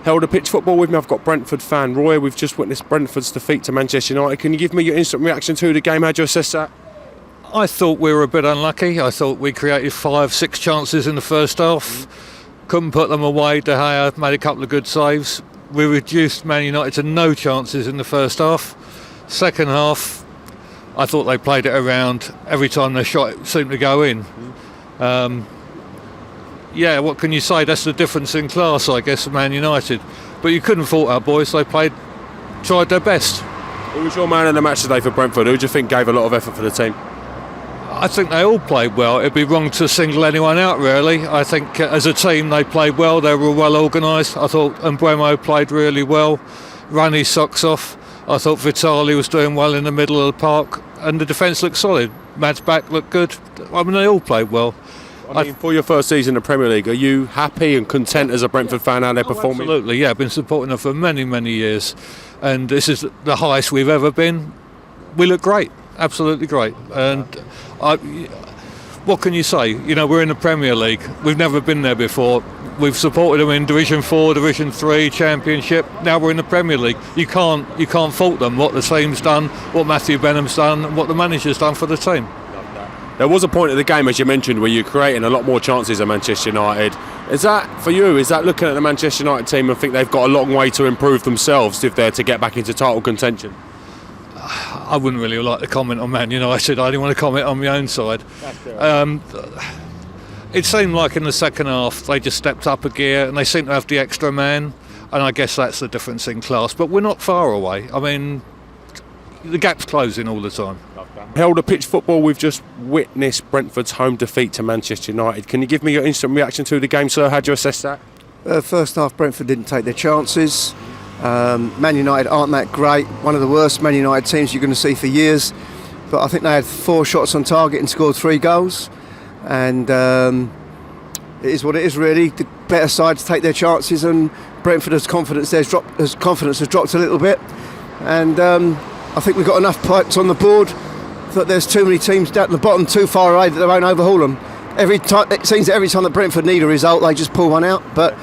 Held a pitch football with me. I've got Brentford fan Roy. We've just witnessed Brentford's defeat to Manchester United. Can you give me your instant reaction to the game? How do you assess that? I thought we were a bit unlucky. I thought we created 5-6 chances in the first half. Couldn't put them away. De Gea made a couple of good saves. We reduced Man United to no chances in the first half. Second half, I thought they played it around. Every time they shot, it seemed to go in. Yeah, what can you say? That's the difference in class, I guess, of Man United. But you couldn't fault our boys. They tried their best. Who was your man in the match today for Brentford? Who do you think gave a lot of effort for the team? I think they all played well. It'd be wrong to single anyone out, really. I think as a team they played well. They were well organised. I thought Mbeumo played really well, ran his socks off. I thought Vitali was doing well in the middle of the park, and the defence looked solid. Mad's back looked good. I mean, they all played well. I mean, for your first season in the Premier League, are you happy and content as a Brentford fan how they're performing? Absolutely, yeah. I've been supporting them for many, many years, and this is the highest we've ever been. We look great, absolutely great. And what can you say? You know, we're in the Premier League. We've never been there before. We've supported them in Division 4, Division 3, Championship. Now we're in the Premier League. You can't fault them. What the team's done, what Matthew Benham's done, and what the manager's done for the team. There was a point of the game, as you mentioned, where you're creating a lot more chances at Manchester United. Is that, for you, is that looking at the Manchester United team and think they've got a long way to improve themselves if they're to get back into title contention? I wouldn't really like to comment on Man United. I only want to comment on my own side. It seemed like in the second half they just stepped up a gear and they seem to have the extra man, and I guess that's the difference in class. But we're not far away. I mean, the gap's closing all the time. Held a pitch football. We've just witnessed Brentford's home defeat to Manchester United. Can you give me your instant reaction to the game, sir? How do you assess that? First half, Brentford didn't take their chances. Man United aren't that great. One of the worst Man United teams you're going to see for years. But I think they had 4 shots on target and scored 3 goals. And it is what it is, really. The better sides take their chances, and Brentford's confidence has dropped a little bit. And I think we've got enough points on the board that there's too many teams down at the bottom too far away that they won't overhaul them. It seems that every time that Brentford need a result, they just pull one out. But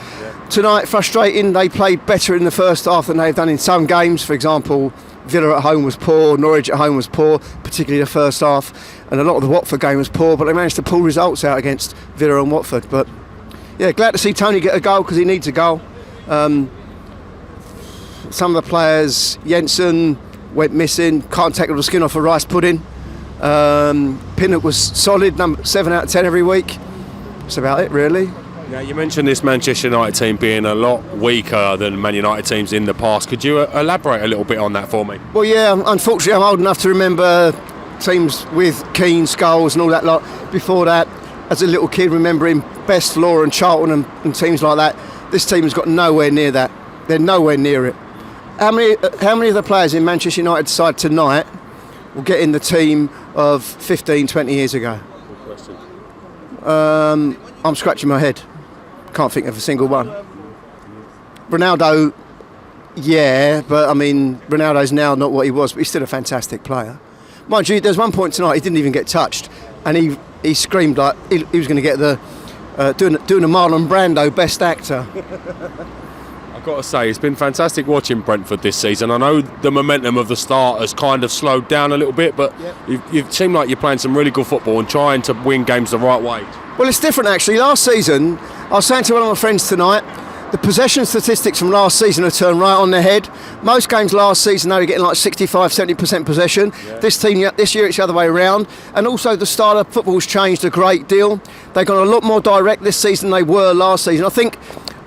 tonight, frustrating. They played better in the first half than they've done in some games. For example, Villa at home was poor, Norwich at home was poor, particularly the first half, and a lot of the Watford game was poor, but they managed to pull results out against Villa and Watford. But yeah, glad to see Tony get a goal because he needs a goal. Some of the players, Jensen went missing, can't take the skin off a rice pudding. Pinnock was solid, number 7 out of 10 every week. That's about it, really. Yeah, you mentioned this Manchester United team being a lot weaker than Man United teams in the past. Could you elaborate a little bit on that for me? Well, yeah, unfortunately I'm old enough to remember teams with Keane, Scholes and all that lot. Before that, as a little kid, remembering Best, Law and Charlton and teams like that. This team has got nowhere near that. They're nowhere near it. How many of the players in Manchester United's side tonight will get in the team of 15, 20 years ago? Good question. I'm scratching my head. Can't think of a single one. Ronaldo, yeah, but I mean, Ronaldo's now not what he was, but he's still a fantastic player. Mind you, there's one point tonight he didn't even get touched, and he screamed like he was going to get the doing a Marlon Brando Best Actor. I've got to say, it's been fantastic watching Brentford this season. I know the momentum of the start has kind of slowed down a little bit, but you seem like you're playing some really good football and trying to win games the right way. Well, it's different actually. Last season, I was saying to one of my friends tonight, the possession statistics from last season have turned right on their head. Most games last season they were getting like 65-70% possession. Yeah. This year it's the other way around. And also the style of football's changed a great deal. They've gone a lot more direct this season than they were last season. I think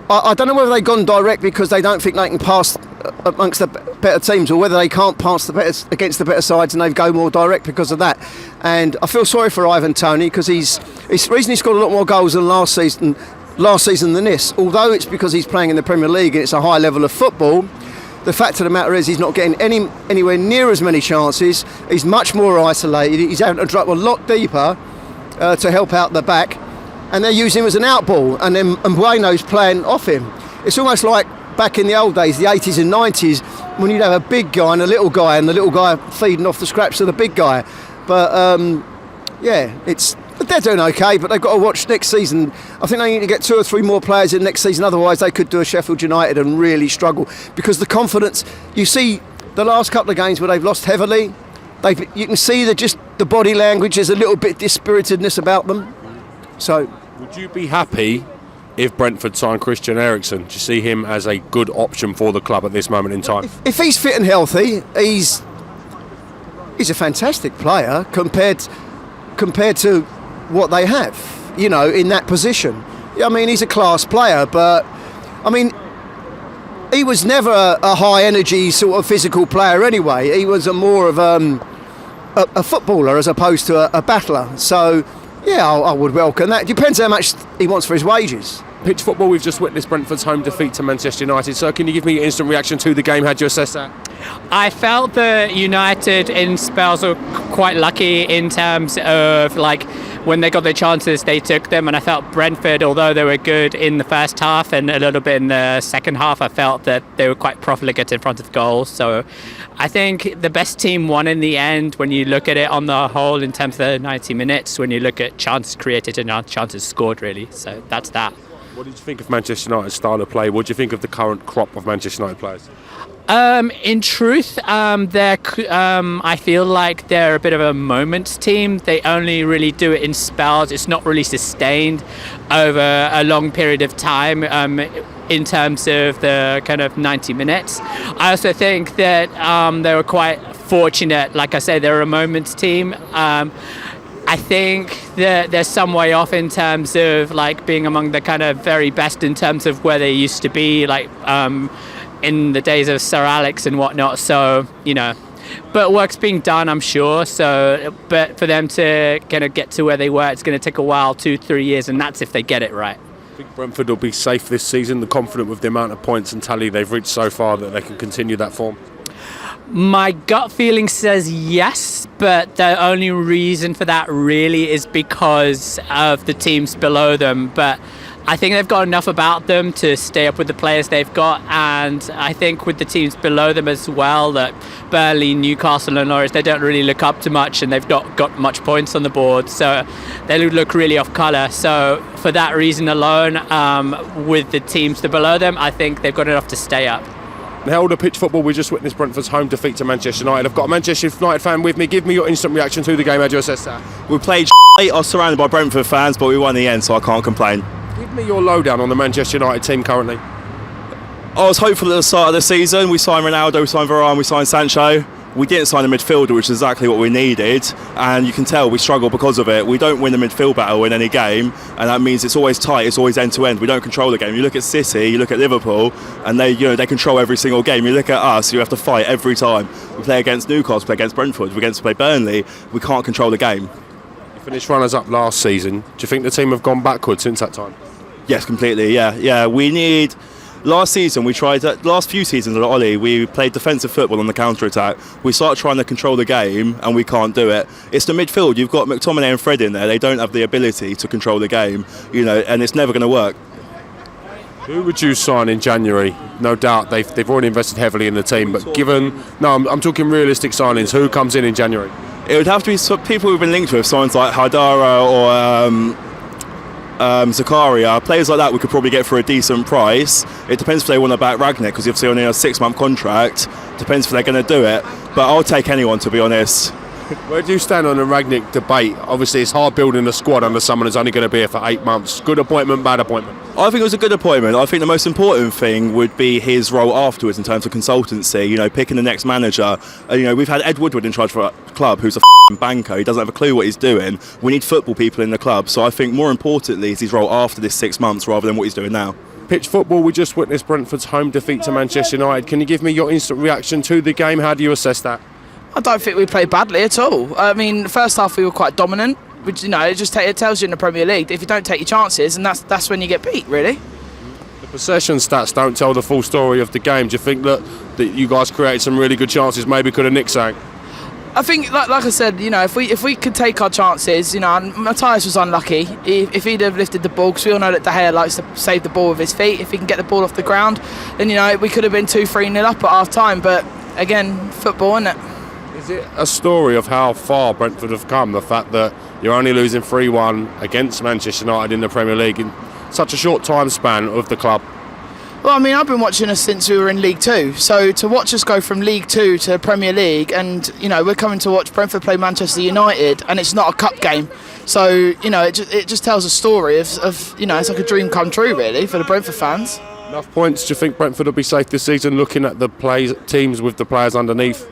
I don't know whether they've gone direct because they don't think they can pass amongst the better teams, or whether they can't pass against the better sides and they go more direct because of that. And I feel sorry for Ivan Toney because the reason he scored a lot more goals than last season than this, although it's because he's playing in the Premier League and it's a high level of football, the fact of the matter is he's not getting anywhere near as many chances. He's much more isolated. He's having to drop a lot deeper to help out the back. And they're using him as an out ball, and then Mbeumo's playing off him. It's almost like back in the old days, the 80s and 90s, when you'd have a big guy and the little guy feeding off the scraps of the big guy. But yeah, it's They're doing okay, but they've got to watch next season. I think they need to get 2 or 3 more players in next season, otherwise they could do a Sheffield United and really struggle, because the confidence, you see the last couple of games where they've lost heavily, you can see that just the body language is a little bit dispiritedness about them. So, would you be happy if Brentford signed Christian Eriksen? Do you see him as a good option for the club at this moment in time? If he's fit and healthy, he's a fantastic player compared to what they have, you know, in that position. I mean, he's a class player, but I mean, he was never a high energy sort of physical player anyway. He was more of a footballer as opposed to a battler. So yeah, I would welcome that. Depends how much he wants for his wages. Pitch football, we've just witnessed Brentford's home defeat to Manchester United. So can you give me your instant reaction to the game? How do you assess that? I felt that United in spells were quite lucky in terms of like when they got their chances they took them, and I felt Brentford, although they were good in the first half and a little bit in the second half, I felt that they were quite profligate in front of goals. So I think the best team won in the end when you look at it on the whole in terms of the 90 minutes, when you look at chances created and chances scored really. So that's that. What did you think of Manchester United's style of play? What do you think of the current crop of Manchester United players? In truth, I feel like they're a bit of a moments team. They only really do it in spells. It's not really sustained over a long period of time in terms of the kind of 90 minutes. I also think that they were quite fortunate. Like I say, they're a moments team. I think that they're some way off in terms of like being among the kind of very best in terms of where they used to be, like in the days of Sir Alex and whatnot. So, you know, but work's being done, I'm sure. So, but for them to kind of get to where they were, it's going to take a while, 2-3 years, and that's if they get it right. I think Brentford will be safe this season. They're confident with the amount of points and tally they've reached so far that they can continue that form. My gut feeling says yes, but the only reason for that really is because of the teams below them. But I think they've got enough about them to stay up with the players they've got, and I think with the teams below them as well, that Burnley, Newcastle and Norwich, they don't really look up to much and they've not got much points on the board, so they look really off colour. So for that reason alone, with the teams below them, I think they've got enough to stay up. Elder pitch football, we just witnessed Brentford's home defeat to Manchester United. I've got a Manchester United fan with me. Give me your instant reaction to the game. How do you assess that? We played I was surrounded by Brentford fans, but we won in the end, so I can't complain. Give me your lowdown on the Manchester United team currently. I was hopeful at the start of the season. We signed Ronaldo, we signed Varane, we signed Sancho. We didn't sign a midfielder, which is exactly what we needed, and you can tell we struggle because of it. We don't win the midfield battle in any game, and that means it's always tight, it's always end-to-end. We don't control the game. You look at City, you look at Liverpool, and they control every single game. You look at us, you have to fight every time. We play against Newcastle, we play against Brentford, we play Burnley. We can't control the game. You finished runners-up last season. Do you think the team have gone backwards since that time? Yes, completely, yeah. We need... Last season, last few seasons at Ollie, we played defensive football on the counter-attack. We started trying to control the game, and we can't do it. It's the midfield. You've got McTominay and Fred in there. They don't have the ability to control the game, and it's never going to work. Who would you sign in January? No doubt they've already invested heavily in the team, but I'm talking realistic signings. Who comes in January? It would have to be people we've been linked with, signs like Haidara or Zakaria, players like that we could probably get for a decent price. It depends if they want to back Ragnick, because obviously only a 6-month contract. Depends if they're going to do it, but I'll take anyone, to be honest. Where do you stand on the Ragnick debate? Obviously it's hard building a squad under someone who's only going to be here for 8 months. Good appointment, bad appointment? I think it was a good appointment. I think the most important thing would be his role afterwards in terms of consultancy, picking the next manager. We've had Ed Woodward in charge for our club, who's a banker. He doesn't have a clue what he's doing. We need football people in the club, so I think more importantly is his role after this 6 months rather than what he's doing now. Pitch football, we just witnessed Brentford's home defeat to Manchester United. Can you give me your instant reaction to the game? How do you assess that? I don't think we played badly at all. I mean, the first half we were quite dominant, which it tells you in the Premier League that if you don't take your chances, and that's when you get beat, really. The possession stats don't tell the full story of the game. Do you think that you guys created some really good chances, maybe could have nicked something? I think, like I said, if we could take our chances, and Matthias was unlucky. If he'd have lifted the ball, because we all know that De Gea likes to save the ball with his feet. If he can get the ball off the ground, then we could have been 2-3-0 up at half time. But again, football, isn't it? Is it a story of how far Brentford have come? The fact that You're only losing 3-1 against Manchester United in the Premier League in such a short time span of the club. Well, I mean, I've been watching us since we were in League Two. So to watch us go from League Two to Premier League, and we're coming to watch Brentford play Manchester United, and it's not a cup game. So it just tells a story of it's like a dream come true, really, for the Brentford fans. Enough points. Do you think Brentford will be safe this season, looking at the teams with the players underneath?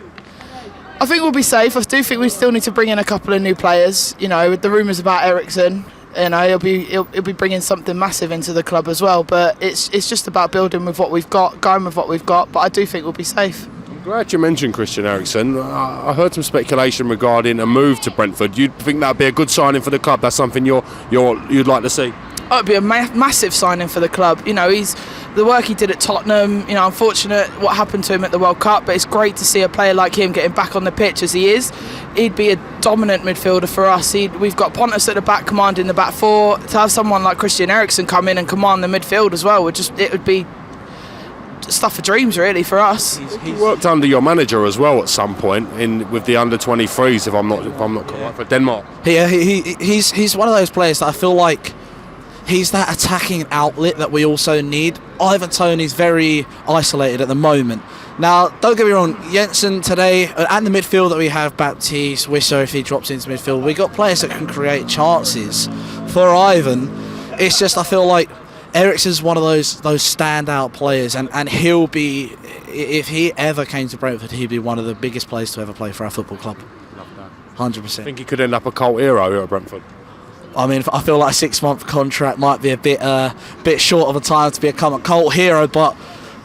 I think we'll be safe. I do think we still need to bring in a couple of new players. With the rumours about Eriksen. He'll be bringing something massive into the club as well. But it's just about building with what we've got, going with what we've got. But I do think we'll be safe. I'm glad you mentioned Christian Eriksen. I heard some speculation regarding a move to Brentford. You'd think that'd be a good signing for the club? That's something you'd like to see? Oh, it'd be a massive signing for the club. He's the work he did at Tottenham. Unfortunate what happened to him at the World Cup, but it's great to see a player like him getting back on the pitch as he is. He'd be a dominant midfielder for us. We've got Pontus at the back commanding the back four. To have someone like Christian Eriksen come in and command the midfield as well it would be stuff for dreams, really, for us. He worked under your manager as well at some point with the under 23s, if I'm not correct, for Denmark. Yeah, he's one of those players that I feel like he's that attacking outlet that we also need. Ivan Toney's very isolated at the moment. Now, don't get me wrong, Jensen today, and the midfield that we have, Baptiste, Wisser, if he drops into midfield, we got players that can create chances. For Ivan, it's just, I feel like Eriksen's one of those standout players, and he'll be, if he ever came to Brentford, he'd be one of the biggest players to ever play for our football club. 100%. I think he could end up a cult hero here at Brentford. I mean, I feel like a 6-month contract might be a bit short of a time to become a cult hero, but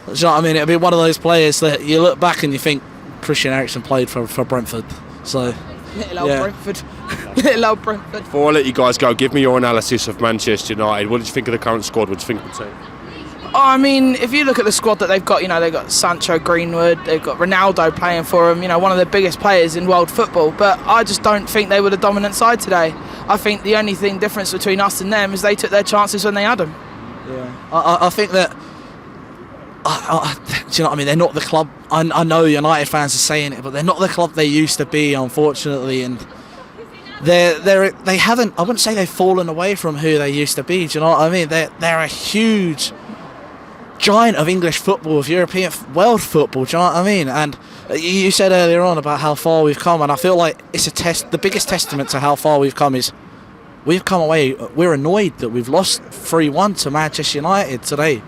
do you know what I mean? It'll be one of those players that you look back and you think Christian Eriksen played for Brentford. So, Little old Brentford. Little old Brentford. Before I let you guys go, give me your analysis of Manchester United. What did you think of the current squad? What do you think of the team? I mean, if you look at the squad that they've got, they've got Sancho, Greenwood, they've got Ronaldo playing for them, one of the biggest players in world football. But I just don't think they were the dominant side today. I think the only difference between us and them is they took their chances when they had them. Yeah, I think that. Do you know what I mean? They're not the club. I know United fans are saying it, but they're not the club they used to be, unfortunately. And they haven't. I wouldn't say they've fallen away from who they used to be. Do you know what I mean? They're a huge giant of English football, of European world football. Do you know what I mean? And you said earlier on about how far we've come, and I feel like it's a test. The biggest testament to how far we've come is we've come away. We're annoyed that we've lost 3-1 to Manchester United today.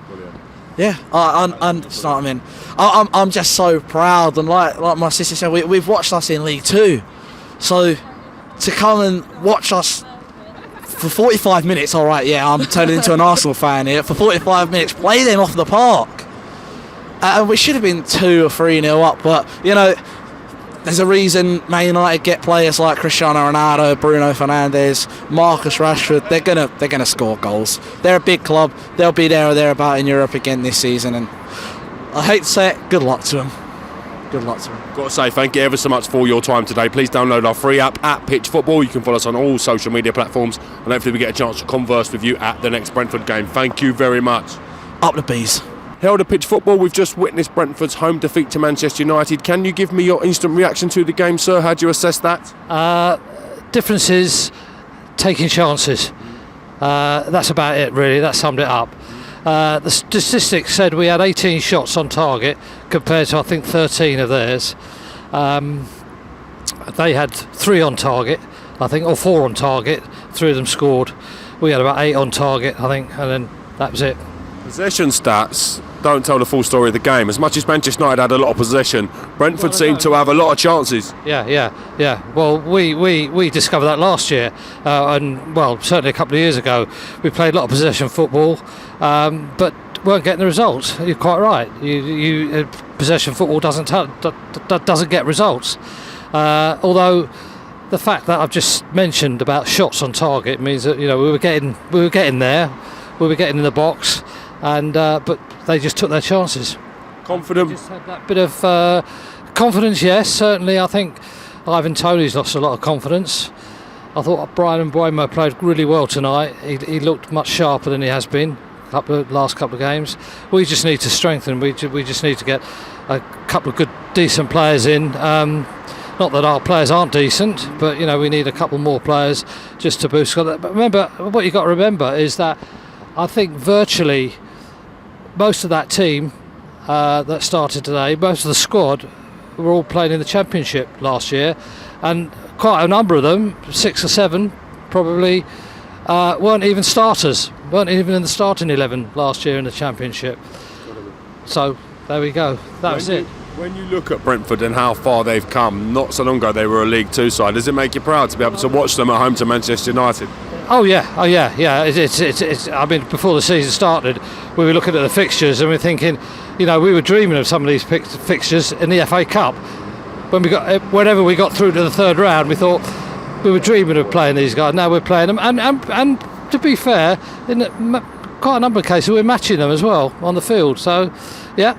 Yeah, you know what I mean? I'm just so proud, and like my sister said, we've watched us in League Two, so to come and watch us for 45 minutes, all right, yeah, I'm turning into an Arsenal fan here. For 45 minutes, play them off the park, and we should have been 2 or 3-0 up, but there's a reason Man United get players like Cristiano Ronaldo, Bruno Fernandes, Marcus Rashford. They're gonna score goals. They're a big club. They'll be there or thereabout in Europe again this season. And I hate to say it, good luck to them. Good luck to them. Got to say thank you ever so much for your time today. Please download our free app at Pitch Football. You can follow us on all social media platforms, and hopefully we get a chance to converse with you at the next Brentford game. Thank you very much. Up the bees. Held a Pitch Football. We've just witnessed Brentford's home defeat to Manchester United. Can you give me your instant reaction to the game, sir? How do you assess that? Difference is taking chances. That's about it, really. That summed it up. The statistics said we had 18 shots on target compared to, I think, 13 of theirs. They had 3 on target, I think, or 4 on target. 3 of them scored. We had about 8 on target, I think, and then that was it. Possession stats don't tell the full story of the game. As much as Manchester United had a lot of possession, Brentford seemed to have a lot of chances. Yeah. Well, we discovered that last year, and well, certainly a couple of years ago. We played a lot of possession football, but weren't getting the results. You're quite right. Possession football doesn't get results. Although the fact that I've just mentioned about shots on target means that we were getting there, we were getting in the box. And but they just took their chances. Confident. They just had that bit of confidence, yes, certainly. I think Ivan Toney's lost a lot of confidence. I thought Brian Mbeumo played really well tonight. He looked much sharper than he has been last couple of games. We just need to strengthen. We just need to get a couple of good, decent players in. Not Not that our players aren't decent, but we need a couple more players just to boost. But remember, what you've got to remember is that I think virtually most of that team that started today, most of the squad, were all playing in the Championship last year, and quite a number of them, 6 or 7 probably, weren't even starters, weren't even in the starting 11 last year in the Championship. So there we go, that was it. When you look at Brentford and how far they've come, not so long ago they were a League Two side. Does it make you proud to be able to watch them at home to Manchester United? Oh yeah. It's I mean, before the season started, we were looking at the fixtures and we were thinking, we were dreaming of some of these fixtures in the FA Cup. Whenever we got through to the third round, we thought we were dreaming of playing these guys. Now we're playing them, and to be fair, in quite a number of cases we're matching them as well on the field. So. Yeah,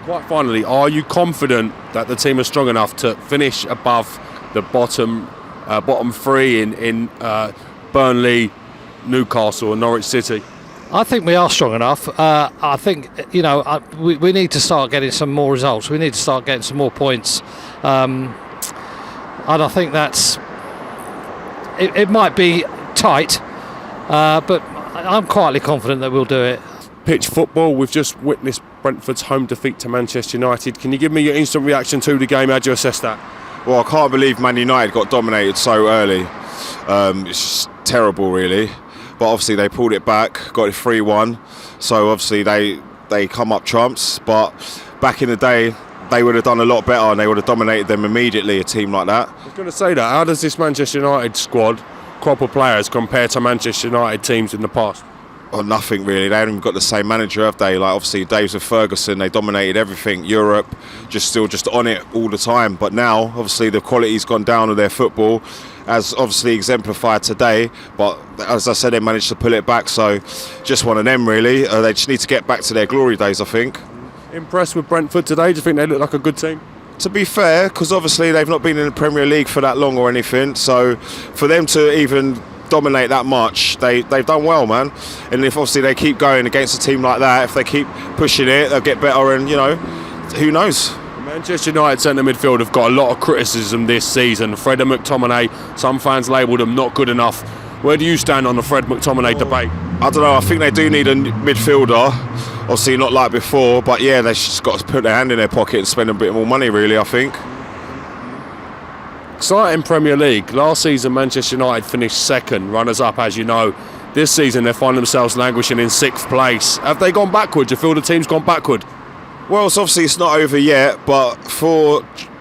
Quite finally, are you confident that the team is strong enough to finish above the bottom 3 in Burnley, Newcastle, and Norwich City? I think we are strong enough. I think we need to start getting some more results. We need to start getting some more points, and I think that's it might be tight, but I'm quietly confident that we'll do it. Pitch football, we've just witnessed Brentford's home defeat to Manchester United. Can you give me your instant reaction to the game? How do you assess that? Well, I can't believe Man United got dominated so early. It's just terrible, really. But obviously they pulled it back, got it 3-1. So obviously they come up trumps. But back in the day, they would have done a lot better and they would have dominated them immediately, a team like that. I was going to say that. How does this Manchester United squad, crop of players, compare to Manchester United teams in the past? Well, nothing really. They haven't even got the same manager, have they? Like obviously days with Ferguson, they dominated everything. Europe, just on it all the time. But now, obviously, the quality's gone down of their football, as obviously exemplified today. But as I said, they managed to pull it back. So, just one of them really. They just need to get back to their glory days, I think. Impressed with Brentford today? Do you think they look like a good team? To be fair, because obviously they've not been in the Premier League for that long or anything. So, for them to even dominate that much, they've done well, man. And if obviously they keep going against a team like that, if they keep pushing it, they'll get better. And who knows? Manchester United centre midfield have got a lot of criticism this season. Fred and McTominay, some fans labelled them not good enough. Where do you stand on the Fred McTominay debate? I don't know. I think they do need a midfielder. Obviously not like before, but yeah, they've just got to put their hand in their pocket and spend a bit more money, really, I think. Exciting Premier League. Last season Manchester United finished second, runners up as you know. This season they find themselves languishing in 6th place. Have they gone backward? Do you feel the team's gone backward? Well, it's not over yet, but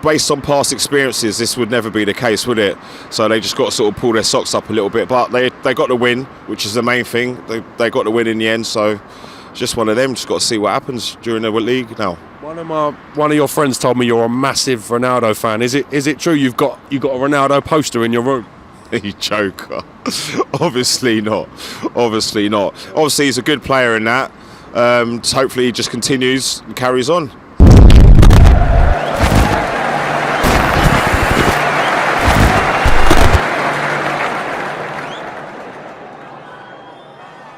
based on past experiences, this would never be the case, would it? So they just got to sort of pull their socks up a little bit. But they got the win, which is the main thing. They got the win in the end, so just one of them. Just got to see what happens during the league now. One of your friends told me you're a massive Ronaldo fan. Is it true you've got a Ronaldo poster in your room? You joker. Obviously not. Obviously he's a good player in that. Hopefully he just continues and carries on.